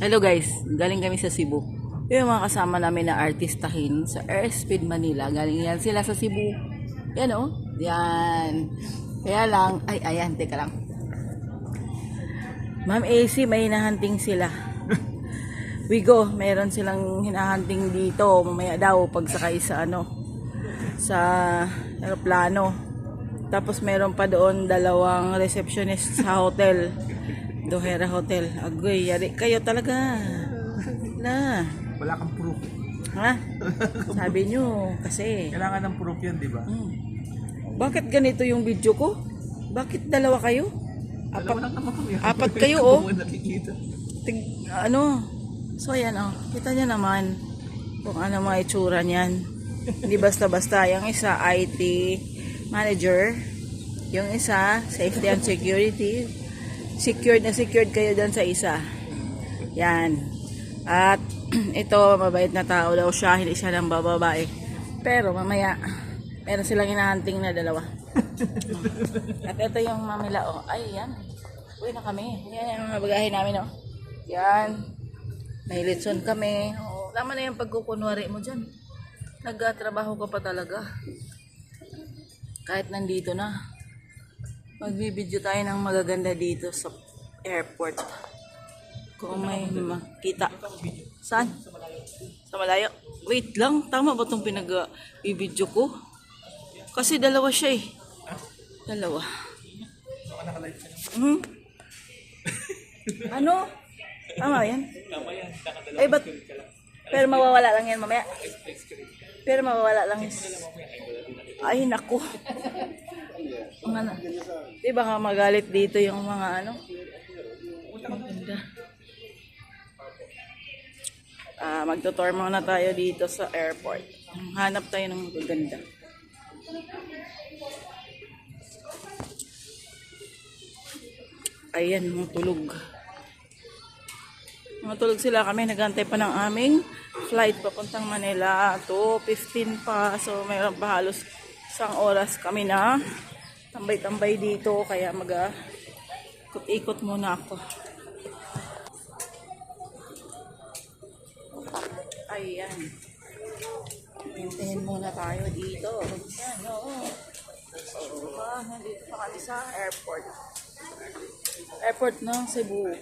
Hello guys, galing kami sa Cebu. Yung mga kasama namin na artistahin sa Airspeed Manila. Galing yan sila sa Cebu. Yan o. Yan. Kaya lang, ayan, teka lang. Ma'am AC, may hinahunting sila. Wigo, meron silang hinahunting dito. Mamaya daw, pagsakay sa sa aeroplano. Tapos meron pa doon dalawang receptionist sa hotel. Dohera Hotel. Agoy, yari kayo talaga. Na. Wala kang proof. Ha? Sabi nyo, kasi. Kailangan ng proof yan, di ba? Bakit ganito yung video ko? Bakit dalawa kayo? Dalawa lang naman kami. Apat kayo, oh. Hindi mo nakikita. So, ayan, oh. Kita nyo naman kung ano mga itsura niyan. Hindi basta-basta. Yung isa, IT manager. Yung isa, safety and security. Secured na secured kayo dyan sa isa. Yan. At ito, mabait na tao daw siya. Hindi siya ng bababae. Pero mamaya, meron silang hinahunting na dalawa. At ito yung mamila, oh. Ay, yan. Uwi na kami. Yan yung mga bagahe namin, oh. Yan. May litson kami. Oh, tama na yung pagkukunwari mo dyan. Nagtrabaho ka pa talaga. Kahit nandito na. Magbibideo tayo ng magaganda dito sa airport. Kung may makita. Saan? Sa malayo. Wait lang. Tama ba itong pinag-i-video ko? Kasi dalawa siya eh. Dalawa. Ano? Tama yan? Ay, ba't? Pero mawawala lang yan mamaya. Pero mawawala lang yan. Ay, naku. Di ba ka magalit dito yung mga maganda. Magtutour muna tayo dito sa airport. Hanap tayo ng maganda. Ayan, matulog. Matulog sila kami. Nagantay pa ng aming flight papuntang Manila. 2:15 pa. So, mayroon pa halos isang oras kami na tambay-tambay dito. Kaya ikot-ikot muna ako. Ayan. Hintayin muna tayo dito. Ayan, oo. Nandito pa kami sa airport. Airport ng Cebu.